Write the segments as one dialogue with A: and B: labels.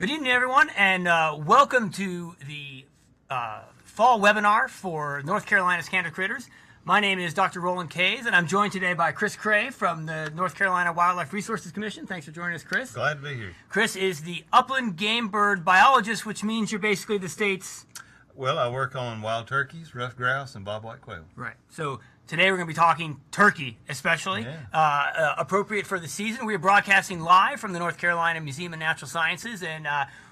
A: Good evening, everyone, and welcome to the fall webinar for North Carolina's Candid Critters. My name is Dr. Roland Kays, and I'm joined today by Chris Cray from the North Carolina Wildlife Resources Commission. Thanks for joining us, Chris.
B: Glad to be here.
A: Chris is the upland game bird biologist, which means you're basically the state's...
B: Well, I work on wild turkeys, ruffed grouse, and bobwhite quail.
A: Right. So today we're going to be talking turkey, especially, appropriate for the season. We are broadcasting live from the North Carolina Museum of Natural Sciences, and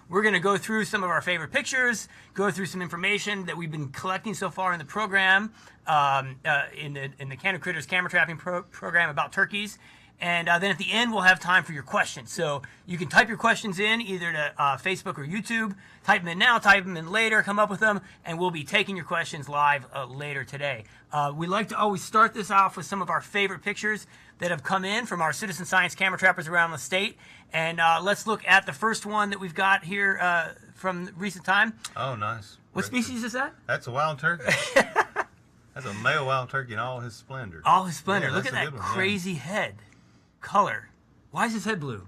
A: we're going to go through some of our favorite pictures, go through some information that we've been collecting so far in the program, in the Candid Critters camera trapping program about turkeys. And then at the end, we'll have time for your questions. So you can type your questions in either to Facebook or YouTube. Type them in now, type them in later, come up with them, and we'll be taking your questions live later today. We like to always start this off with some of our favorite pictures that have come in from our citizen science camera trappers around the state. And let's look at the first one that we've got here from recent time.
B: Oh, nice.
A: What species is that?
B: That's a wild turkey. That's a male wild turkey in all his splendor.
A: All his splendor.
B: Yeah,
A: look at that crazy head. Color. Why is his head blue?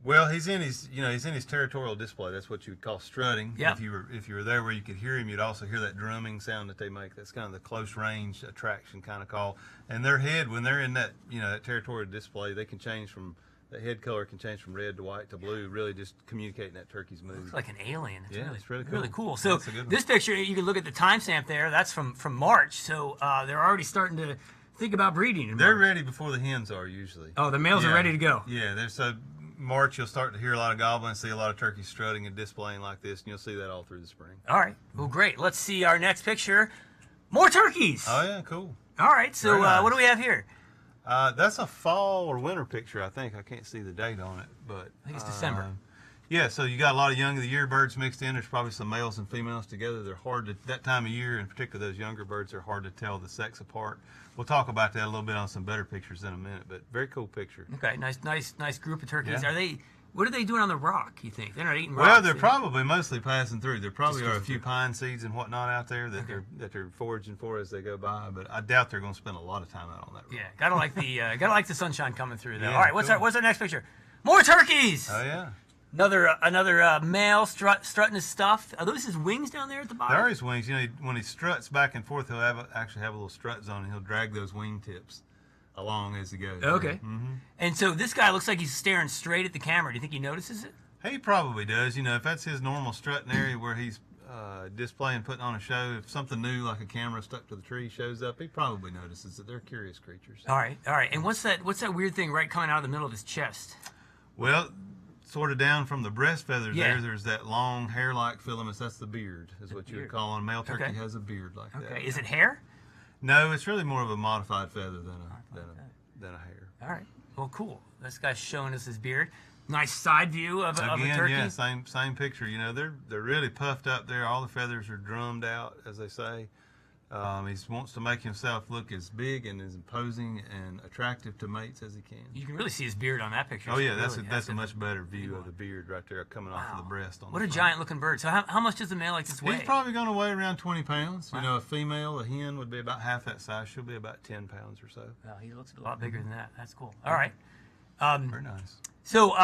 B: Well, he's in his territorial display. That's what you would call strutting.
A: Yep.
B: If you were there where you could hear him, you'd also hear that drumming sound that they make. That's kind of the close range attraction kind of call. And their head, when they're in that that territorial display, they can change from the head color can change from red to white to blue. Really, just communicating that turkey's mood.
A: Looks like an alien.
B: It's really cool.
A: Really cool. So this picture, you can look at the timestamp there. That's from March. So they're already starting to think about breeding.
B: They're ready before the hens are usually.
A: Oh, the males are ready to go.
B: Yeah, so March you'll start to hear a lot of gobbling, see a lot of turkeys strutting and displaying like this, and you'll see that all through the spring.
A: All right. Well, great. Let's see our next picture. More turkeys.
B: Oh yeah, cool.
A: All right. So what do we have here?
B: That's a fall or winter picture, I think. I can't see the date on it, but
A: I think it's December.
B: Yeah, so you got a lot of young of the year birds mixed in. There's probably some males and females together. They're hard to, that time of year, in particular those younger birds, are hard to tell the sex apart. We'll talk about that a little bit on some better pictures in a minute, but very cool picture.
A: Okay, nice group of turkeys. Yeah. What are they doing on the rock, you think? They're not eating rocks.
B: Well, they're probably mostly passing through. There probably are a few pine seeds and whatnot out there that they're foraging for as they go by, but I doubt they're going to spend a lot of time out on that road.
A: Yeah, gotta like the sunshine coming through though.
B: Yeah,
A: all right, what's our next picture? More turkeys.
B: Oh yeah.
A: Another male strutting his stuff. Are those his wings down there at the bottom?
B: There are his wings. When he struts back and forth, he'll actually have a little strut zone, and he'll drag those wing tips along as he goes.
A: Okay. And so this guy looks like he's staring straight at the camera. Do you think he notices it?
B: He probably does. If that's his normal strutting area where he's displaying, putting on a show, if something new like a camera stuck to the tree shows up, he probably notices that they're curious creatures.
A: All right. And what's that weird thing right coming out of the middle of his chest?
B: Well, sort of down from the breast feathers there's that long hair-like filaments. That's the beard, is what you would call it. A male turkey has a beard like that.
A: Okay. Is it hair?
B: No, it's really more of a modified feather than a hair.
A: All right. Well, cool. This guy's showing us his beard. Nice side view of a turkey.
B: Yeah, same picture. They're really puffed up there. All the feathers are drummed out, as they say. He wants to make himself look as big and as imposing and attractive to mates as he can.
A: You can really see his beard on that picture.
B: Oh yeah, that's a much better view of the beard right there coming off of the breast.
A: What a giant-looking bird. So how much does a male like this weigh?
B: He's probably going to weigh around 20 pounds. Wow. A hen would be about half that size. She'll be about 10 pounds or so.
A: Well, he looks a lot bigger than that. That's cool. All right.
B: Very nice.
A: So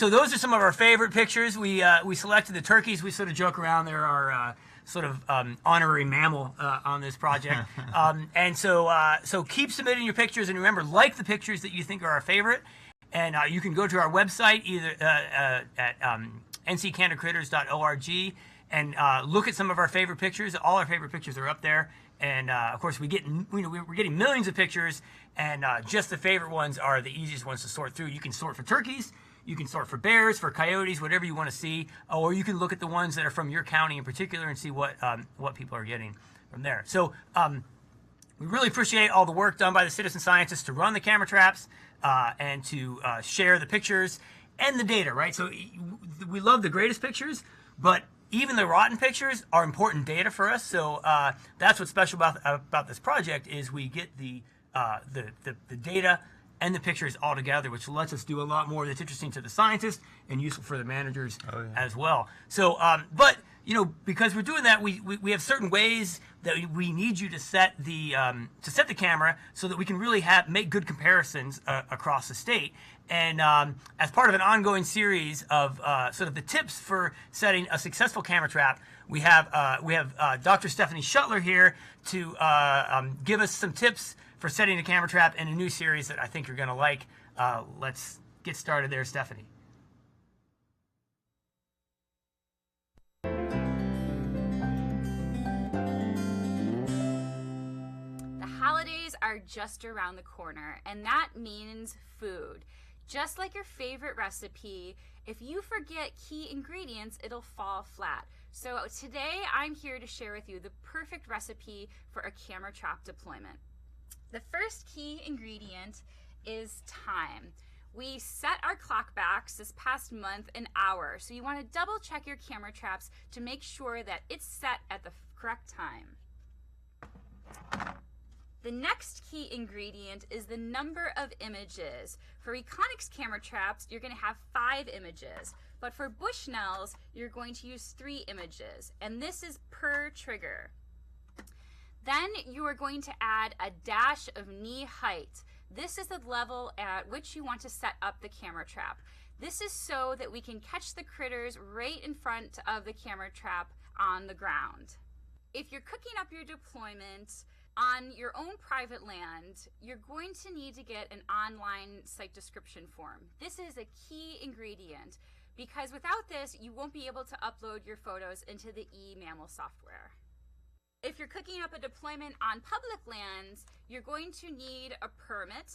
A: those are some of our favorite pictures. We selected the turkeys. We sort of joke around. There are sort of honorary mammal on this project. And so keep submitting your pictures, and remember, like the pictures that you think are our favorite. And you can go to our website either at nccandidcritters.org and look at some of our favorite pictures. All our favorite pictures are up there. And of course, we're getting millions of pictures, and just the favorite ones are the easiest ones to sort through. You can sort for turkeys. You can sort for bears, for coyotes, whatever you want to see, or you can look at the ones that are from your county in particular and see what people are getting from there. So we really appreciate all the work done by the citizen scientists to run the camera traps and to share the pictures and the data, right? So we love the greatest pictures, but even the rotten pictures are important data for us. So that's what's special about this project is we get the data and the pictures all together, which lets us do a lot more that's interesting to the scientists and useful for the managers as well. So, but because we're doing that, we have certain ways that we need you to set the camera so that we can really make good comparisons across the state. And as part of an ongoing series of sort of the tips for setting a successful camera trap, we have Dr. Stephanie Shuttler here to give us some tips for setting a camera trap in a new series that I think you're going to like. Let's get started there, Stephanie.
C: Holidays are just around the corner, and that means food. Just like your favorite recipe, if you forget key ingredients, it'll fall flat. So today I'm here to share with you the perfect recipe for a camera trap deployment. The first key ingredient is time. We set our clock backs this past month an hour, so you want to double check your camera traps to make sure that it's set at the correct time. The next key ingredient is the number of images. For Econics camera traps, you're going to have 5 images. But for Bushnells, you're going to use 3 images. And this is per trigger. Then you are going to add a dash of knee height. This is the level at which you want to set up the camera trap. This is so that we can catch the critters right in front of the camera trap on the ground. If you're cooking up your deployment on your own private land, you're going to need to get an online site description form. This is a key ingredient because without this, you won't be able to upload your photos into the eMammal software. If you're cooking up a deployment on public lands, you're going to need a permit.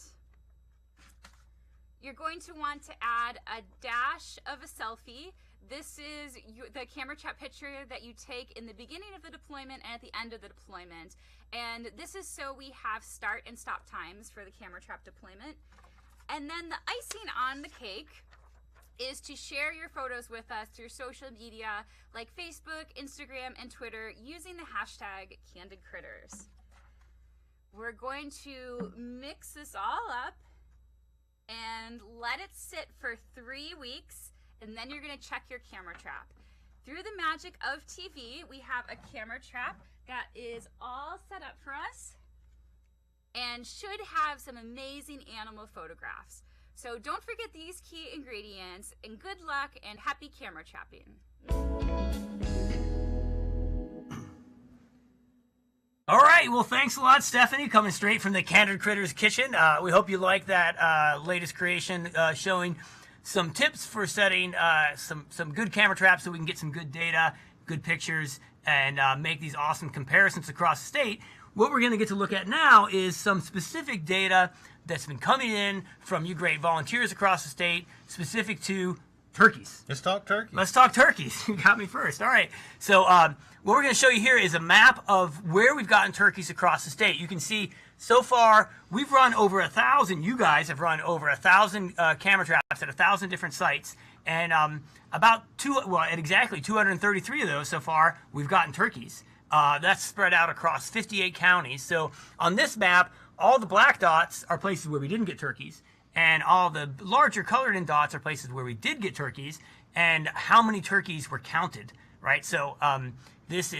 C: You're going to want to add a dash of a selfie. This is the camera trap picture that you take in the beginning of the deployment and at the end of the deployment. And this is so we have start and stop times for the camera trap deployment. And then the icing on the cake is to share your photos with us through social media like Facebook, Instagram, and Twitter using the hashtag CandidCritters. We're going to mix this all up and let it sit for 3 weeks, and then you're going to check your camera trap. Through the magic of TV, we have a camera trap that is all set up for us and should have some amazing animal photographs. So don't forget these key ingredients, and good luck and happy camera trapping.
A: All right, well, thanks a lot, Stephanie, coming straight from the Candid Critters kitchen. We hope you like that latest creation showing some tips for setting some good camera traps so we can get some good data, good pictures, and make these awesome comparisons across the state. What we're going to get to look at now is some specific data that's been coming in from you great volunteers across the state, specific to turkeys.
B: Let's talk turkeys.
A: Let's talk turkeys. You got me first. All right. So what we're going to show you here is a map of where we've gotten turkeys across the state. You can see so far we've run over 1,000. You guys have run over 1,000 camera traps at 1,000 different sites, and at exactly 233 of those so far we've gotten turkeys. That's spread out across 58 counties. So on this map, all the black dots are places where we didn't get turkeys, and all the larger colored in dots are places where we did get turkeys, and how many turkeys were counted, right? So this,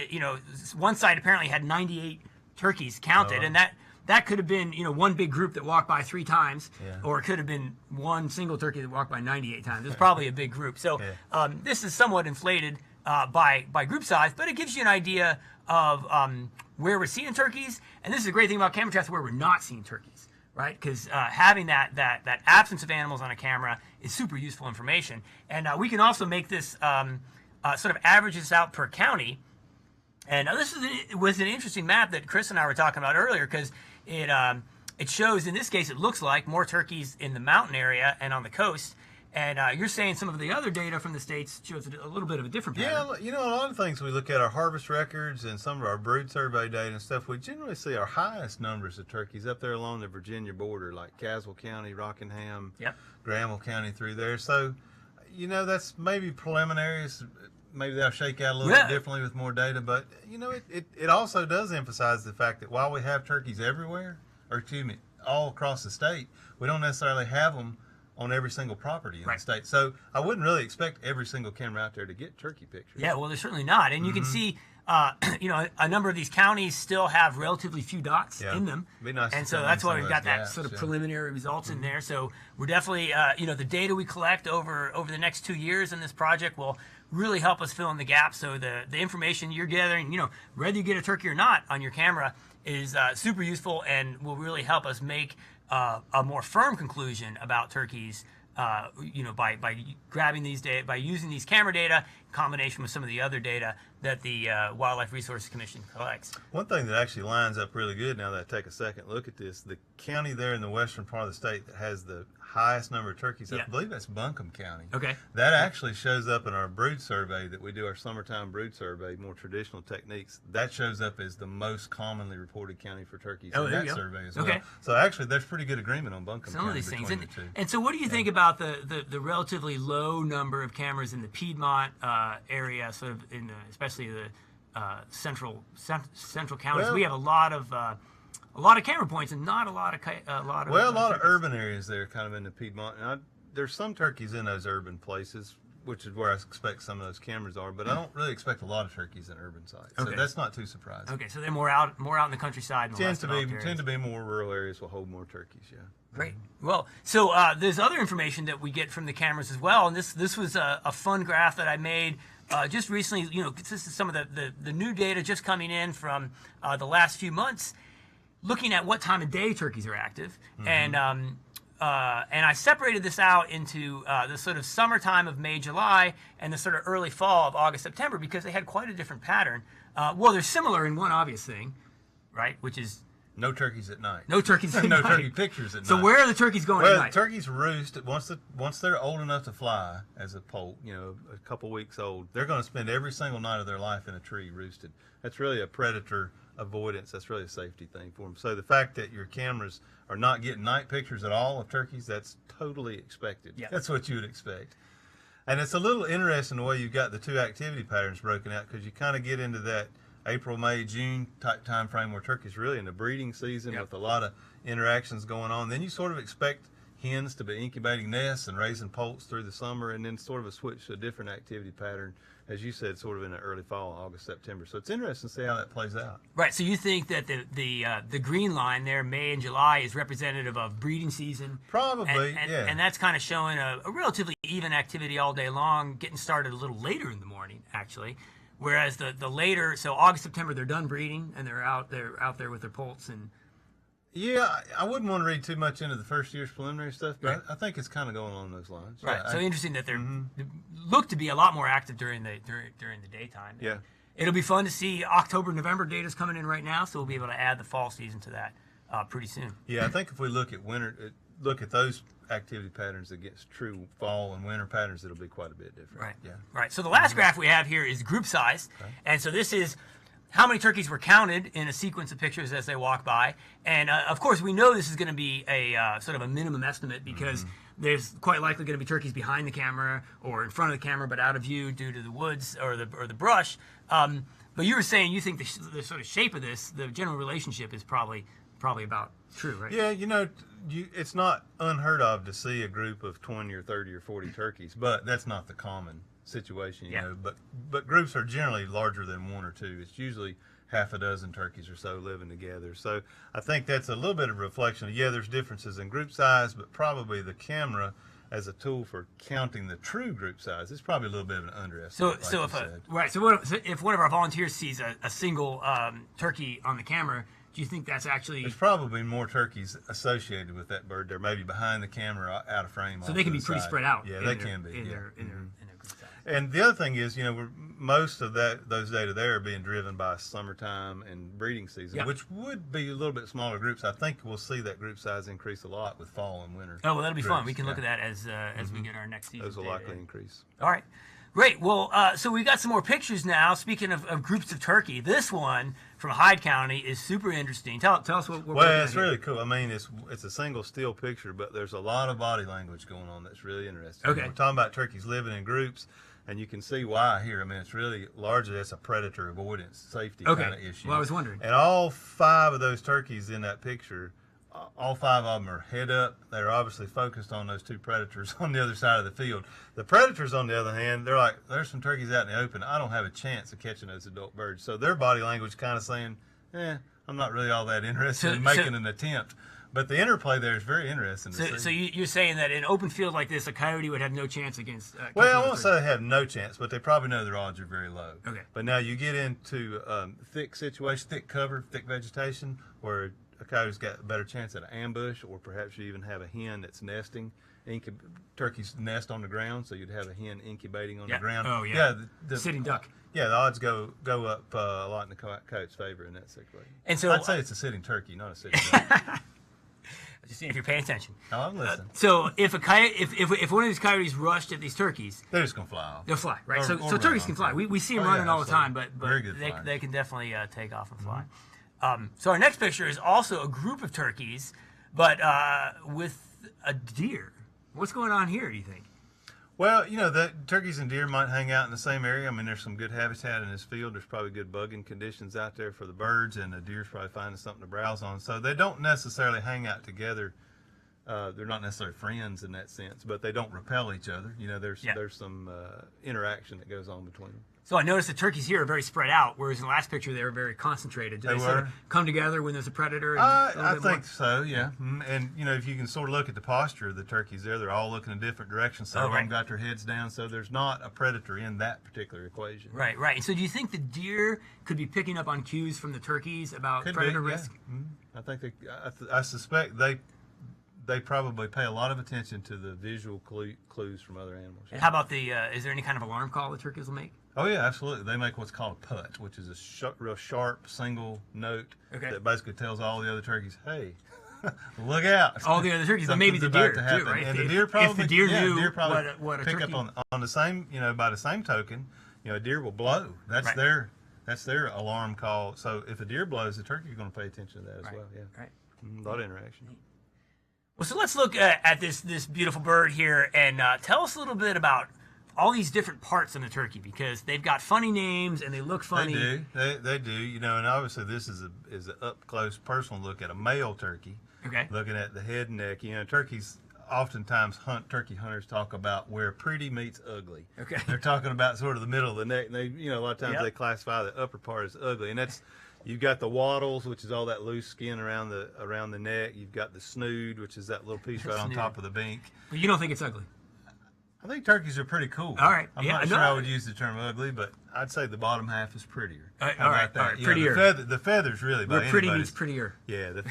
A: one site apparently had 98 turkeys counted, and that could have been, one big group that walked by 3 times, or it could have been one single turkey that walked by 98 times. It was probably a big group. So this is somewhat inflated by group size, but it gives you an idea of where we're seeing turkeys. And this is a great thing about camera traps, where we're not seeing turkeys, right? Because having that absence of animals on a camera is super useful information. And we can also make this sort of average this out per county. And this was an interesting map that Chris and I were talking about earlier, because it shows, in this case, it looks like more turkeys in the mountain area and on the coast. And you're saying some of the other data from the states shows a little bit of a different pattern.
B: Yeah, a lot of things we look at our harvest records and some of our brood survey data and stuff, we generally see our highest numbers of turkeys up there along the Virginia border, like Caswell County, Rockingham, Granville County through there. So, that's maybe preliminary. Maybe they'll shake out a little bit differently with more data, but it also does emphasize the fact that while we have turkeys everywhere, all across the state, we don't necessarily have them on every single property in the state. So I wouldn't really expect every single camera out there to get turkey pictures.
A: Yeah, well, they're certainly not. And you can see, you know, a number of these counties still have relatively few dots in them.
B: Be nice
A: and
B: to
A: so
B: fill
A: that's
B: in
A: why
B: some
A: we've
B: of
A: got
B: those
A: that
B: gaps,
A: sort of preliminary results in there. So we're definitely, you know, the data we collect over the next 2 years in this project will really help us fill in the gaps. So the information you're gathering, you know, whether you get a turkey or not on your camera is super useful and will really help us make a more firm conclusion about turkeys. You know, by grabbing these data, by using these camera data in combination with some of the other data that the Wildlife Resources Commission collects.
B: One thing that actually lines up really good now that I take a second look at this, the county there in the western part of the state that has the highest number of turkeys, I believe that's Buncombe County.
A: Okay.
B: That actually shows up in our brood survey that we do, our summertime brood survey, more traditional techniques. That shows up as the most commonly reported county for turkeys in that survey as well. So actually there's pretty good agreement on Buncombe
A: Some
B: County
A: of these things.
B: between the two.
A: And so what do you think about the relatively low number of cameras in the Piedmont area, sort of in the, especially the central counties?
B: Well,
A: we have a lot of camera points and not a lot of turkeys.
B: urban areas there, kind of in the Piedmont. And there's some turkeys in those urban places, which is where I expect some of those cameras are. But I don't really expect a lot of turkeys in urban sites, so that's not too surprising.
A: Okay, so they're more out in the countryside. And
B: tend to be more rural areas will hold more turkeys. Yeah.
A: Great. Well, so there's other information that we get from the cameras as well, and this was a fun graph that I made just recently. You know, this is some of the new data just coming in from the last few months, looking at what time of day turkeys are active, and I separated this out into the sort of summertime of May, July, and the sort of early fall of August, September, because they had quite a different pattern. Well, they're similar in one obvious thing, right, which is
B: no turkeys at night.
A: No turkeys at
B: no
A: night.
B: turkey pictures at night.
A: So where are the turkeys going at night?
B: The turkeys roost once they're old enough to fly as a poult, you know, a couple weeks old. They're going to spend every single night of their life in a tree roosted. That's really a predator avoidance. That's really a safety thing for them. So the fact that your cameras are not getting night pictures at all of turkeys, that's totally expected.
A: Yeah.
B: That's what you would expect. And it's a little interesting the way you've got the two activity patterns broken out, because you kind of get into that April, May, June type time frame where turkey's really in the breeding season with a lot of interactions going on. Then you sort of expect hens to be incubating nests and raising poults through the summer, and then sort of a switch to a different activity pattern, as you said, sort of in the early fall, August, September. So it's interesting to see how that plays out.
A: Right. So you think that the green line there, May and July, is representative of breeding season?
B: Probably, yeah.
A: And that's kind of showing a relatively even activity all day long, getting started a little later in the morning, actually. Whereas the later, so August, September, they're done breeding and they're out there with their poults. And
B: yeah, I wouldn't want to read too much into the first year's preliminary stuff, but I think it's kind of going along those lines.
A: Right. So interesting that they look to be a lot more active during the daytime.
B: Yeah.
A: It'll be fun to see October, November data's coming in right now, so we'll be able to add the fall season to that pretty soon.
B: Yeah, I think if we look at those activity patterns against true fall and winter patterns, it'll be quite a bit different.
A: Right.
B: Yeah.
A: Right. So the last graph we have here is group size, and so this is how many turkeys were counted in a sequence of pictures as they walk by. And of course, we know this is going to be a sort of a minimum estimate because there's quite likely going to be turkeys behind the camera or in front of the camera, but out of view due to the woods or the brush. But you were saying you think the sort of shape of this, the general relationship, is probably about true, right?
B: Yeah, you know, it's not unheard of to see a group of 20 or 30 or 40 turkeys, but that's not the common situation, you know. But groups are generally larger than one or two. It's usually half a dozen turkeys or so living together. So I think that's a little bit of a reflection of, there's differences in group size, but probably the camera as a tool for counting the true group size is probably a little bit of an underestimate.
A: So if one of our volunteers sees a single turkey on the camera, do you think that's actually...
B: There's probably more turkeys associated with that bird. They're maybe behind the camera, out of frame.
A: So they can be pretty spread out.
B: Yeah, they can be.
A: In their group size.
B: And the other thing is, most of those data there are being driven by summertime and breeding season, which would be a little bit smaller groups. I think we'll see that group size increase a lot with fall and winter.
A: Oh, well, that'll be fun. We can look at that as we get our next season.
B: Those will likely increase.
A: All right. Great. Well, so we've got some more pictures now. Speaking of groups of turkey, this one from Hyde County is super interesting. Tell us what we're looking at.
B: Well, it's really cool. I mean, it's a single still picture, but there's a lot of body language going on that's really interesting.
A: Okay.
B: We're talking about turkeys living in groups, and you can see why here. I mean, it's really largely that's a predator avoidance safety kind of issue.
A: Well, I was wondering.
B: And all 5 of those turkeys in that picture all 5 of them are head up. They're obviously focused on those 2 predators on the other side of the field. The predators, on the other hand, they're like, there's some turkeys out in the open. I don't have a chance of catching those adult birds. So their body language kind of saying, I'm not really all that interested in making an attempt. But the interplay there is very interesting to see.
A: So you're saying that in an open field like this, a coyote would have no chance against...
B: well, I won't say they have no chance, but they probably know their odds are very low.
A: Okay.
B: But now you get into thick situation, thick cover, thick vegetation, where a coyote's got a better chance at an ambush, or perhaps you even have a hen that's nesting. Turkeys nest on the ground, so you'd have a hen incubating on the ground.
A: Oh, yeah.
B: The
A: sitting duck.
B: Yeah, the odds go up a lot in the coyote's favor in that situation.
A: And so
B: I'd say it's a sitting turkey, not a sitting duck.
A: Just seeing if you're paying attention.
B: Oh, I'm listening.
A: So if a coyote, if one of these coyotes rushed at these turkeys,
B: they're just gonna fly off.
A: They'll fly, right?
B: Or
A: So turkeys can fly. We see them running all the time, but they can definitely take off and fly. So our next picture is also a group of turkeys, but with a deer. What's going on here, do you think?
B: Well, the turkeys and deer might hang out in the same area. I mean, there's some good habitat in this field. There's probably good bugging conditions out there for the birds, and the deer's probably finding something to browse on. So they don't necessarily hang out together. They're not necessarily friends in that sense, but they don't repel each other. There's some interaction that goes on between them.
A: So I noticed the turkeys here are very spread out, whereas in the last picture they were very concentrated. Do they sort of come together when there's a predator?
B: I think so, yeah. And if you can sort of look at the posture of the turkeys there, they're all looking in different directions. Some of them got their heads down, so there's not a predator in that particular equation.
A: Right. And so do you think the deer could be picking up on cues from the turkeys about predator risk?
B: Yeah. I think I suspect they probably pay a lot of attention to the visual clues from other animals.
A: And how about is there any kind of alarm call the turkeys will make?
B: Oh, yeah, absolutely. They make what's called a putt, which is a real sharp single note that basically tells all the other turkeys, hey, look out.
A: All the other turkeys, but maybe the deer too, right?
B: And the deer probably,
A: if the deer knew
B: what a pick turkey... up on the same, by the same token, a deer will blow. That's their alarm call. So if a deer blows, the turkey's going to pay attention to that as well. Yeah.
A: Right.
B: A lot of interaction.
A: Well, so let's look at this beautiful bird here and tell us a little bit about all these different parts of the turkey, because they've got funny names and they look funny.
B: They do. And obviously this is an up close personal look at a male turkey.
A: Okay.
B: Looking at the head and neck. Turkeys oftentimes turkey hunters talk about where pretty meets ugly.
A: Okay.
B: They're talking about sort of the middle of the neck. And they, a lot of times they classify the upper part as ugly, and that's. You've got the wattles, which is all that loose skin around the neck. You've got the snood, which is that little piece right on top of the beak.
A: But you don't think it's ugly?
B: I think turkeys are pretty cool.
A: All right.
B: I'm not sure I would use the term ugly, but I'd say the bottom half is prettier.
A: All right. Prettier.
B: The feathers really by
A: pretty means prettier.
B: Yeah, the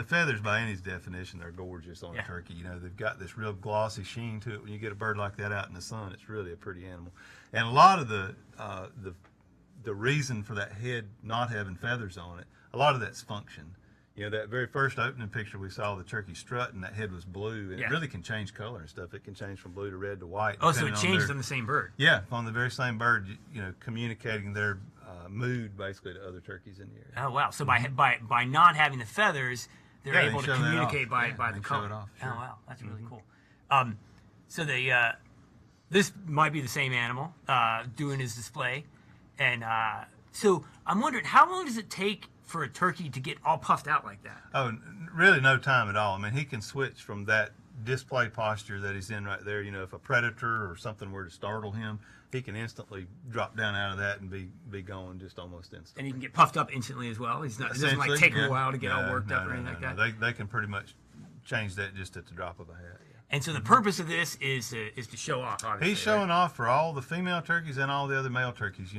B: feathers by any definition, they're gorgeous on a turkey. They've got this real glossy sheen to it. When you get a bird like that out in the sun, it's really a pretty animal. And a lot of the reason for that head not having feathers on it, a lot of that's function. That very first opening picture we saw the turkey strut, and that head was blue, and it really can change color and stuff. It can change from blue to red to white.
A: Oh, so it changes on the same bird.
B: Yeah, on the very same bird, communicating their mood basically to other turkeys in the area.
A: Oh, wow. So by not having the feathers, they're able to communicate by the color.
B: Show it off. Sure.
A: Oh, wow. That's really cool. So this might be the same animal doing his display. And so I'm wondering, how long does it take for a turkey to get all puffed out like that?
B: Oh, really no time at all. I mean, he can switch from that display posture that he's in right there. If a predator or something were to startle him, he can instantly drop down out of that and be gone just almost instantly.
A: And he can get puffed up instantly as well? It doesn't take him a while to get all worked up or anything like that?
B: They can pretty much change that just at the drop of a hat.
A: And so the purpose of this is to show off, obviously.
B: He's showing off for all the female turkeys and all the other male turkeys.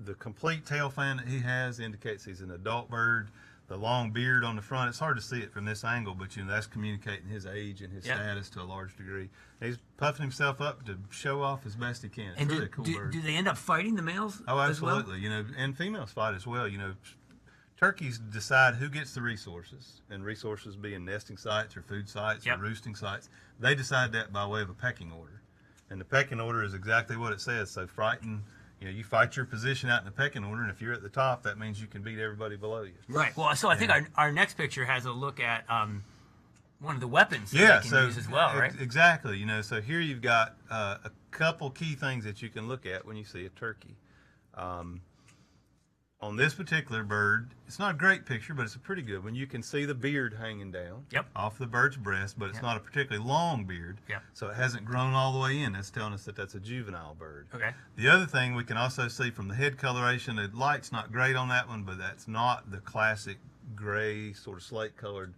B: The complete tail fan that he has indicates he's an adult bird. The long beard on the front, it's hard to see it from this angle, but that's communicating his age and his status to a large degree. He's puffing himself up to show off as best he can. It's really a cool bird.
A: Do they end up fighting the males?
B: Oh, absolutely.
A: As well?
B: And females fight as well. Turkeys decide who gets the resources, and resources being nesting sites or food sites or roosting sites. They decide that by way of a pecking order. And the pecking order is exactly what it says. So you fight your position out in the pecking order, and if you're at the top, that means you can beat everybody below you.
A: Right. Well, so I think our next picture has a look at one of the weapons that they can use as well, right?
B: Exactly. So here you've got a couple key things that you can look at when you see a turkey. on this particular bird, it's not a great picture, but it's a pretty good one. You can see the beard hanging down off the bird's breast, but it's not a particularly long beard. So it hasn't grown all the way in. That's telling us that that's a juvenile bird.
A: Okay.
B: The other thing we can also see from the head coloration, the light's not great on that one, but that's not the classic gray, sort of slate-colored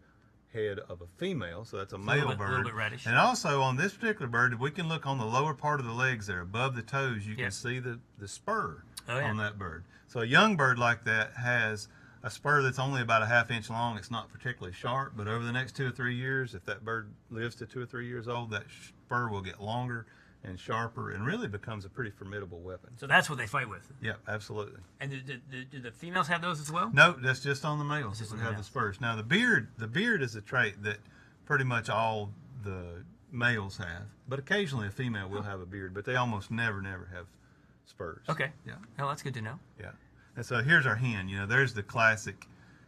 B: head of a female, so that's a male bird. A little bit reddish. And also on this particular bird, if we can look on the lower part of the legs there, above the toes, you can see the spur on that bird. So a young bird like that has a spur that's only about a ½ inch long. It's not particularly sharp, but over the next 2 or 3 years, if that bird lives to 2 or 3 years old, that spur will get longer and sharper and really becomes a pretty formidable weapon.
A: So that's what they fight with?
B: Yeah, absolutely.
A: And do the females have those as well?
B: No, that's just on the males that have the spurs. Now the beard is a trait that pretty much all the males have, but occasionally a female will have a beard, but they almost never have spurs.
A: Okay. Yeah. Well, that's good to know.
B: Yeah. And so here's our hen. You know, there's the classic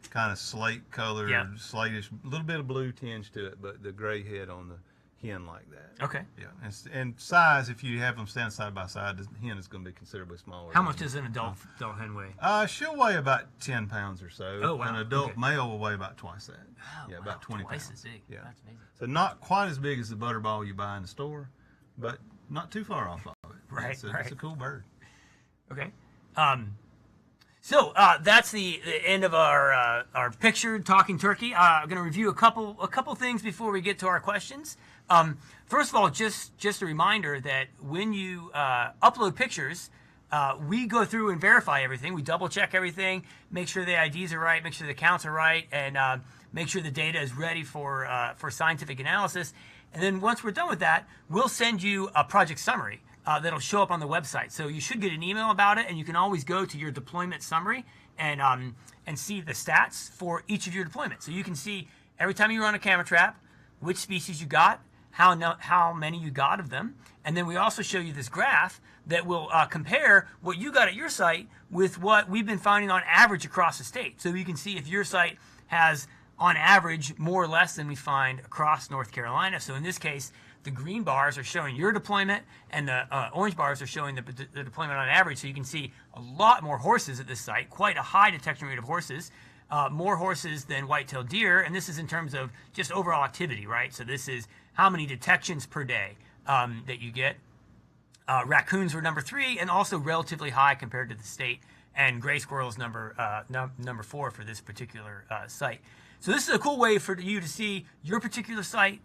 B: kind of slate colored, slatish, a little bit of blue tinge to it, but the gray head on the hen like that.
A: Okay.
B: Yeah. And size, if you have them stand side by side, the hen is going to be considerably smaller.
A: How much does an adult hen weigh?
B: She'll weigh about 10 pounds or so.
A: Oh, wow.
B: An adult male will weigh about twice that.
A: Oh,
B: yeah, about 20
A: twice
B: pounds.
A: as big.
B: Yeah.
A: That's amazing.
B: So not quite as big as the butterball you buy in the store, but not too far off of it.
A: Right.
B: It's a cool bird.
A: Okay. So that's the end of our picture talking turkey. I'm going to review a couple things before we get to our questions. First of all, just a reminder that when you upload pictures, we go through and verify everything. We double check everything, make sure the IDs are right, make sure the counts are right, and make sure the data is ready for scientific analysis. And then once we're done with that, we'll send you a project summary that'll show up on the website. So you should get an email about it, and you can always go to your deployment summary and see the stats for each of your deployments. So you can see every time you run a camera trap, which species you got, how many you got of them, and then we also show you this graph that will compare what you got at your site with what we've been finding on average across the state. So you can see if your site has, on average, more or less than we find across North Carolina. So in this case, the green bars are showing your deployment, and the orange bars are showing the deployment on average. So you can see a lot more horses at this site, quite a high detection rate of horses, more horses than white-tailed deer, and this is in terms of just overall activity, right? So this is how many detections per day that you get. Raccoons were number 3, and also relatively high compared to the state, and gray squirrels number 4 for this particular site. So this is a cool way for you to see your particular site,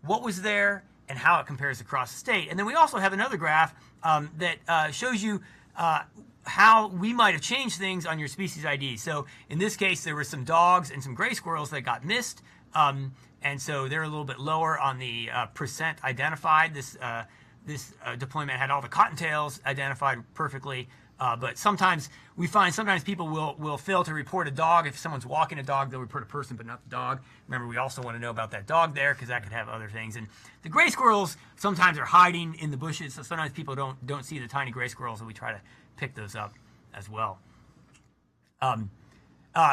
A: what was there, and how it compares across the state. And then we also have another graph that shows you how we might have changed things on your species ID. So in this case, there were some dogs and some gray squirrels that got missed, and so they're a little bit lower on the percent identified. This deployment had all the cottontails identified perfectly. But sometimes we find people will fail to report a dog. If someone's walking a dog, they'll report a person but not the dog. Remember, we also want to know about that dog there because that could have other things. And the gray squirrels sometimes are hiding in the bushes, so sometimes people don't see the tiny gray squirrels, and we try to pick those up as well.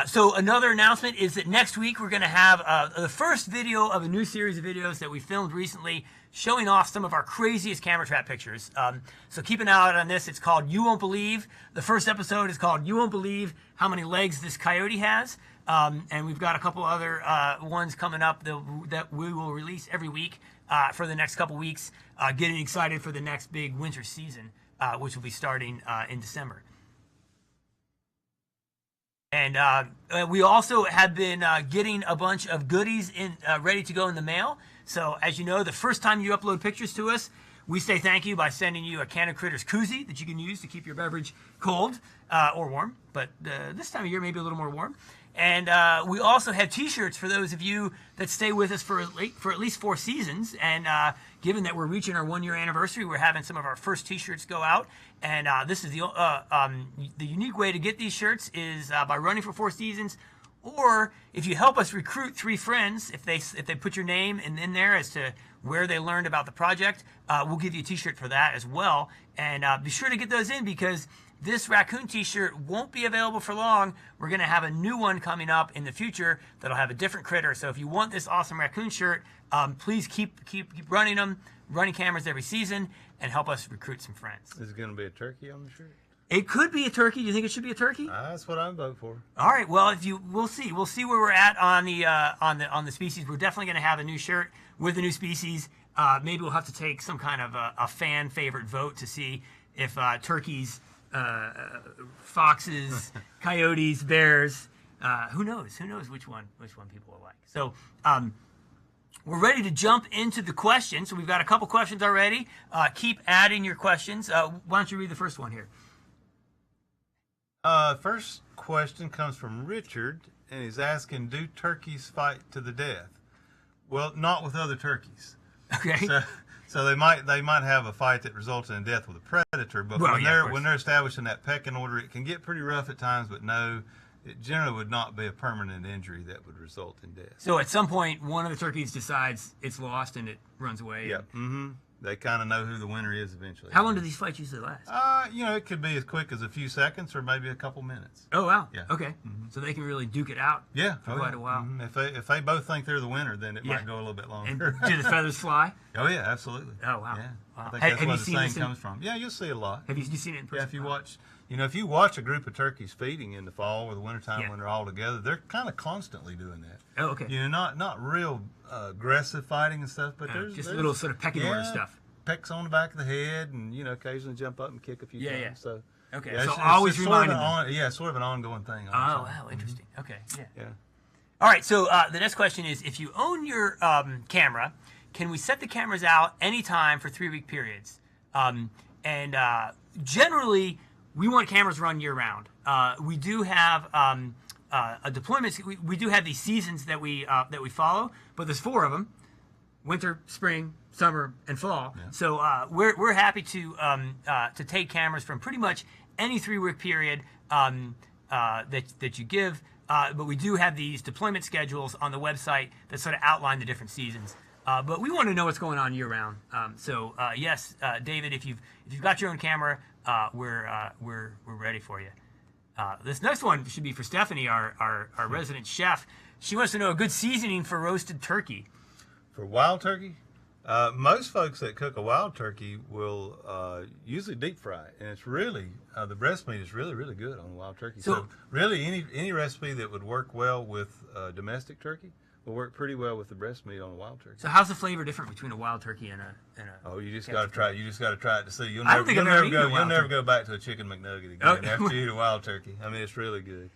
A: So another announcement is that next week we're going to have the first video of a new series of videos that we filmed recently showing off some of our craziest camera trap pictures. So keep an eye out on this. It's called You Won't Believe. The first episode is called You Won't Believe How Many Legs This Coyote Has. And we've got a couple other ones coming up that we will release every week for the next couple weeks, getting excited for the next big winter season, which will be starting in December. And we also have been getting a bunch of goodies ready to go in the mail. So as you know, the first time you upload pictures to us, we say thank you by sending you a Candid Critters koozie that you can use to keep your beverage cold or warm. But this time of year, maybe a little more warm. And we also have T-shirts for those of you that stay with us for at least 4 seasons. And given that we're reaching our 1-year anniversary, we're having some of our first T-shirts go out. And this is the unique way to get these shirts is by running for 4 seasons, or if you help us recruit 3 friends, if they put your name in there as to where they learned about the project, we'll give you a T-shirt for that as well. And be sure to get those in because this raccoon T-shirt won't be available for long. We're going to have a new one coming up in the future that'll have a different critter. So if you want this awesome raccoon shirt, please keep running cameras every season, and help us recruit some friends.
B: Is it going to be a turkey on the shirt?
A: It could be a turkey. Do you think it should be a turkey?
B: That's what I'm voting for.
A: All right. Well, we'll see. We'll see where we're at on the species. We're definitely going to have a new shirt with the new species. Maybe we'll have to take some kind of a fan favorite vote to see if turkeys, foxes, coyotes, bears. Who knows? Who knows which one people will like? So. We're ready to jump into the questions. So we've got a couple questions already. Keep adding your questions. Why don't you read the first one here?
B: First question comes from Richard, and he's asking, do turkeys fight to the death? Well, not with other turkeys.
A: Okay.
B: So they might have a fight that results in death with a predator, but when they're establishing that pecking order, it can get pretty rough at times, but no, it generally would not be a permanent injury that would result in death.
A: So at some point, one of the turkeys decides it's lost and it runs away.
B: Yep. Mm-hmm. They kind of know who the winner is eventually.
A: How long do these fights usually last?
B: It could be as quick as a few seconds or maybe a couple minutes.
A: Oh, wow.
B: Yeah.
A: Okay. Mm-hmm. So they can really duke it out for quite a while.
B: Mm-hmm. If they both think they're the winner, then it might go a little bit longer.
A: And do the feathers fly?
B: Oh, yeah, absolutely.
A: Oh, wow.
B: Yeah.
A: Wow.
B: I think that's where the saying
A: seen
B: comes from. Yeah, you'll see it a lot.
A: Have you seen it in person?
B: Yeah, if you watch a group of turkeys feeding in the fall or the wintertime when they're all together, they're kind of constantly doing that.
A: Oh, okay.
B: Not real aggressive fighting and stuff, but there's
A: little sort of pecking order stuff.
B: Pecks on the back of the head, and occasionally jump up and kick a few times.
A: Yeah.
B: So
A: okay,
B: yeah,
A: so always reminding
B: them. Sort of an ongoing thing.
A: Oh, wow, interesting. Mm-hmm. Okay,
B: yeah.
A: All right, so the next question is: if you own your camera, can we set the cameras out anytime for 3-week periods? Generally, we want cameras run year-round. We do have a deployment. We do have these seasons that we follow, but there's 4 of them: winter, spring, summer, and fall. Yeah. So we're happy to take cameras from pretty much any 3-week period that you give. But we do have these deployment schedules on the website that sort of outline the different seasons. But we want to know what's going on year round. Yes, David, if you've got your own camera, we're ready for you. This next one should be for Stephanie, our resident chef. She wants to know a good seasoning for roasted turkey.
B: For wild turkey, most folks that cook a wild turkey will usually deep fry it, and it's really the breast meat is really, really good on wild turkey. So really, any recipe that would work well with domestic turkey will work pretty well with the breast meat on a wild turkey.
A: So how's the flavor different between a wild turkey and a
B: Oh, you just got to try it. You just got to try it to see. You'll
A: I don't think I've ever eaten a wild
B: You'll never
A: turkey.
B: go back to a chicken McNugget again after you eat a wild turkey. I mean, it's really good.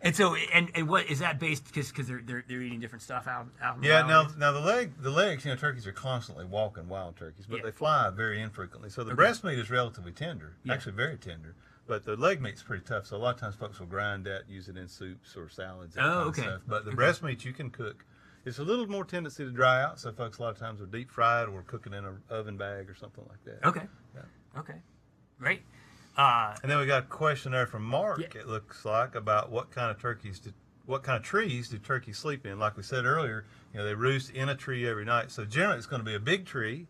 A: And so, and what is that based? Because they're eating different stuff out in the
B: Yeah,
A: wild?
B: now the legs, turkeys are constantly walking wild turkeys, but they fly very infrequently. So the breast meat is relatively tender, actually very tender. But the leg meat's pretty tough, so a lot of times folks will grind that, use it in soups or salads. That kind of stuff. But the breast meat you can cook. It's a little more tendency to dry out, so folks a lot of times will deep fry it or cook it in an oven bag or something like that.
A: Okay. Yeah. Okay. Great.
B: And then we got a question there from Mark. Yeah. It looks like about what kind of trees do turkeys sleep in? Like we said earlier, they roost in a tree every night. So generally, it's going to be a big tree.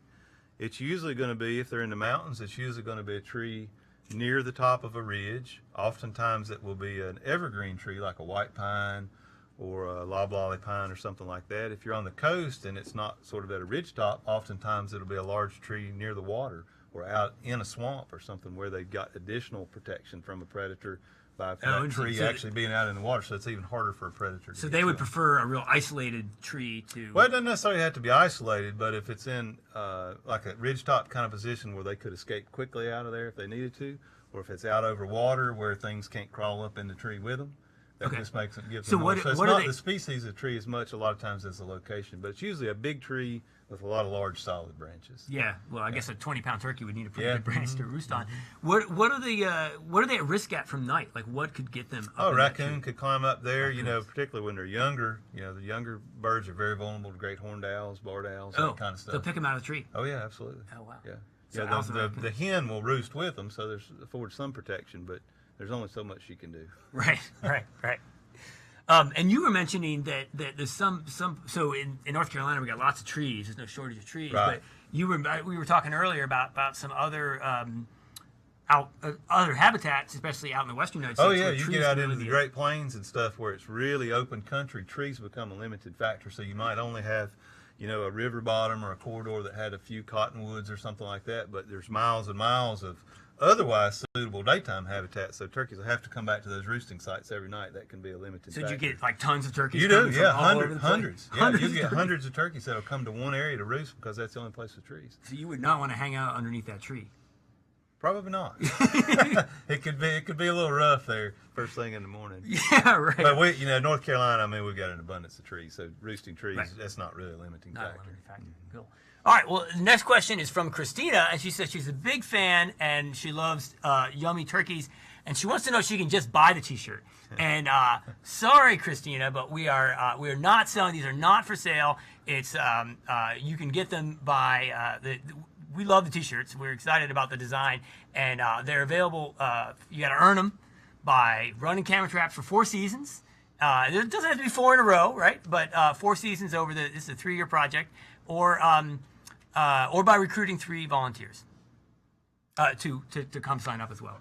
B: It's usually going to be, if they're in the mountains, it's usually going to be a tree near the top of a ridge. Oftentimes, it will be an evergreen tree like a white pine or a loblolly pine or something like that. If you're on the coast and it's not sort of at a ridge top, oftentimes it'll be a large tree near the water or out in a swamp or something where they've got additional protection from a predator by that tree actually being out in the water, so it's even harder for a predator to
A: So they would prefer a real isolated tree to...
B: Well, it doesn't necessarily have to be isolated, but if it's in like a ridgetop kind of position where they could escape quickly out of there if they needed to, or if it's out over water where things can't crawl up in the tree with them, that just gives them more. So it's not the species of tree as much a lot of times as the location, but it's usually a big tree with a lot of large solid branches.
A: Yeah, well, I guess a 20-pound turkey would need a pretty good branch to roost on. What are they at risk at from night? Like what could get them up?
B: Raccoon could climb up there. Particularly when they're younger. The younger birds are very vulnerable to great horned owls, barred owls, that kind of stuff.
A: They'll pick them out of the tree.
B: Oh yeah, absolutely.
A: Oh wow.
B: Yeah.
A: So
B: the hen will roost with them, so there's affords some protection, but there's only so much she can do.
A: Right. And you were mentioning that there's some so in North Carolina we got lots of trees. There's no shortage of trees.
B: Right.
A: But we were talking earlier about some other other habitats, especially out in the western United States.
B: Oh yeah, you get out into the Great Plains and stuff where it's really open country. Trees become a limited factor, so you might only have a river bottom or a corridor that had a few cottonwoods or something like that. But there's miles and miles of otherwise suitable daytime habitat. So turkeys will have to come back to those roosting sites every night. That can be a limiting factor.
A: So you get like tons of turkeys?
B: You do,
A: coming from
B: yeah,
A: all over the place?
B: hundreds. Yeah, you get hundreds of turkeys that'll come to one area to roost because that's the only place with trees.
A: So you would not want to hang out underneath that tree.
B: Probably not. It could be a little rough there first thing in the morning.
A: Yeah, right.
B: But we, North Carolina, I mean, we've got an abundance of trees, so roosting trees,
A: Right.
B: that's not really a limiting
A: Not a
B: factor.
A: limiting factor. Cool. All right. Well, the next question is from Christina, and she says she's a big fan and she loves yummy turkeys, and she wants to know if she can just buy the T-shirt. And sorry, Christina, but we are not selling. These are not for sale. It's you can get them by we love the T-shirts. We're excited about the design, and they're available. You got to earn them by running camera traps for 4 seasons. It doesn't have to be 4 in a row, right? But 4 seasons over this is a 3-year project, or by recruiting 3 volunteers to come sign up as well.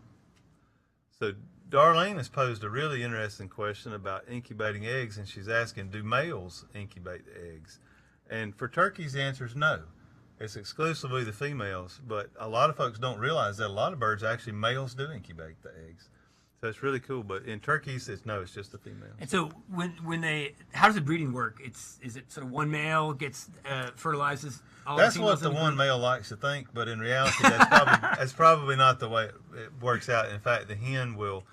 B: So Darlene has posed a really interesting question about incubating eggs, and she's asking, do males incubate the eggs? And for turkeys, the answer is no. It's exclusively the females, but a lot of folks don't realize that a lot of birds, actually, males do incubate the eggs. So it's really cool, but in turkeys, it's just the females.
A: And so how does the breeding work? Is it sort of one male gets fertilizes all
B: That's
A: the females
B: what the
A: in
B: one
A: group?
B: male likes to think, but in reality, that's probably not the way it works out. In fact, the hen will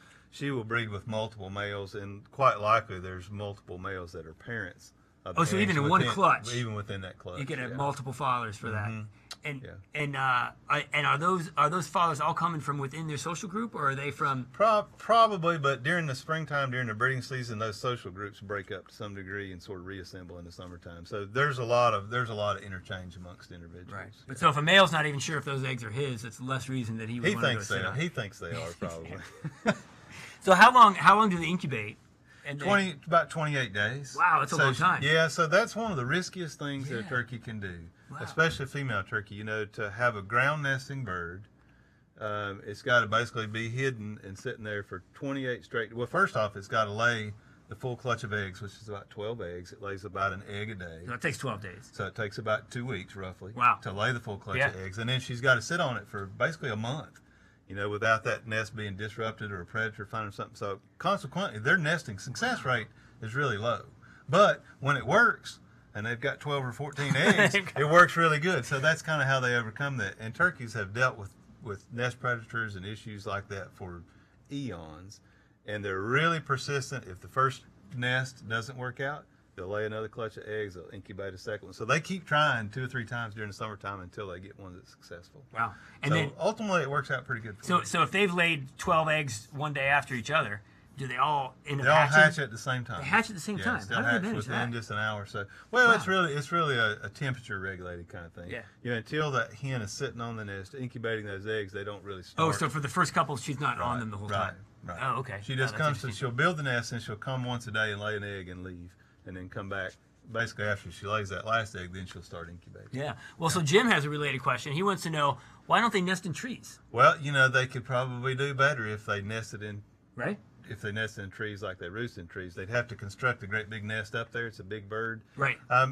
B: breed with multiple males, and quite likely there's multiple males that are parents.
A: Oh, so even in one clutch,
B: even within that clutch,
A: you get multiple fathers for that. And
B: Yeah.
A: and are those fathers all coming from within their social group, or are they from?
B: Probably, but during the springtime, during the breeding season, those social groups break up to some degree and sort of reassemble in the summertime. So there's a lot of interchange amongst individuals.
A: Right. But so if a male's not even sure if those eggs are his, it's less reason that he would want to go sit on.
B: He thinks they are probably.
A: So how long do they incubate? And
B: About 28 days.
A: Wow, that's a long time.
B: Yeah, so that's one of the riskiest things that a turkey can do, especially a female turkey. To have a ground nesting bird, it's got to basically be hidden and sitting there for 28 straight. Well, first off, it's got to lay the full clutch of eggs, which is about 12 eggs. It lays about an egg a day.
A: So it takes 12 days.
B: So it takes about 2 weeks roughly
A: to
B: lay the full clutch of eggs, and then she's got to sit on it for basically a month. Without that nest being disrupted or a predator finding something. So consequently, their nesting success rate is really low. But when it works, and they've got 12 or 14 eggs, it works really good. So that's kind of how they overcome that. And turkeys have dealt with nest predators and issues like that for eons. And they're really persistent. If the first nest doesn't work out, they'll lay another clutch of eggs. They'll incubate a second one. So they keep trying 2 or 3 times during the summertime until they get one that's successful.
A: Wow. And
B: so
A: then
B: ultimately, it works out pretty good for them.
A: So if they've laid 12 eggs one day after each other, do they all end up
B: They all
A: hatching?
B: hatch at the same time.
A: They hatch at the same time.
B: They'll
A: How do they
B: hatch
A: manage
B: within
A: that?
B: just an hour or so. Well,
A: Wow.
B: it's really a temperature regulated kind of thing.
A: Yeah.
B: Until that hen is sitting on the nest incubating those eggs, they don't really start.
A: Oh, so for the first couple, she's not on them the whole time.
B: Right.
A: Oh, okay.
B: She just
A: Oh, that's
B: comes to.
A: interesting.
B: She'll build the nest and she'll come once a day and lay an egg and leave, and then come back. Basically, after she lays that last egg, then she'll start incubating.
A: Yeah. Well, so Jim has a related question. He wants to know, why don't they nest in trees?
B: Well, they could probably do better if they nested in.
A: Right.
B: If they nested in trees like they roost in trees, they'd have to construct a great big nest up there. It's a big bird.
A: Right.
B: I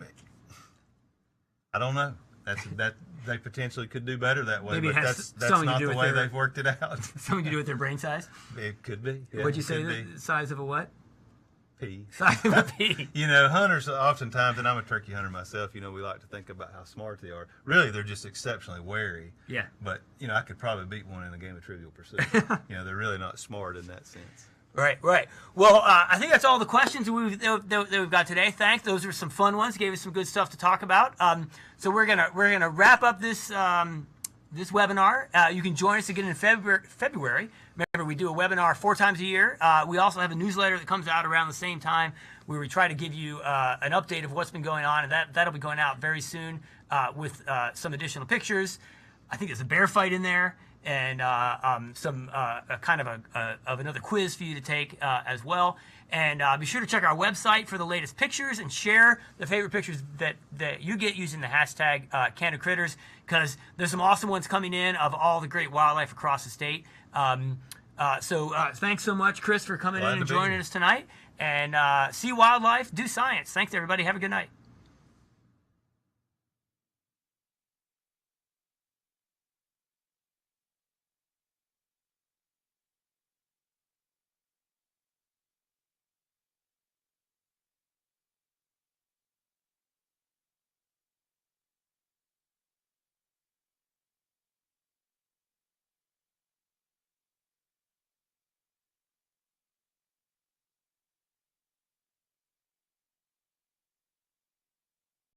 B: don't know. That they potentially could do better that way,
A: Maybe it
B: but
A: has
B: that's
A: something to
B: not
A: do
B: the
A: with
B: way
A: their-
B: they've worked it out.
A: Something to do with their brain size?
B: It could be. Yeah,
A: What'd you
B: it
A: say,
B: could
A: the size of a what?
B: be. Pea.
A: Size of a pea.
B: Hunters oftentimes, and I'm a turkey hunter myself, we like to think about how smart they are. Really, they're just exceptionally wary.
A: Yeah.
B: But, I could probably beat one in a game of Trivial Pursuit. They're really not smart in that sense.
A: Right. Well, I think that's all the questions that we've got today. Thanks. Those were some fun ones. Gave us some good stuff to talk about. So we're gonna wrap up this this webinar. You can join us again in February. Remember, we do a webinar 4 times a year. We also have a newsletter that comes out around the same time where we try to give you an update of what's been going on, and that'll be going out very soon with some additional pictures. I think there's a bear fight in there, and some kind of another quiz for you to take as well. And be sure to check our website for the latest pictures and share the favorite pictures that you get using the hashtag Candid Critters, because there's some awesome ones coming in of all the great wildlife across the state. So thanks so much, Chris, for coming in and joining us tonight. And see wildlife, do science. Thanks, everybody. Have a good night.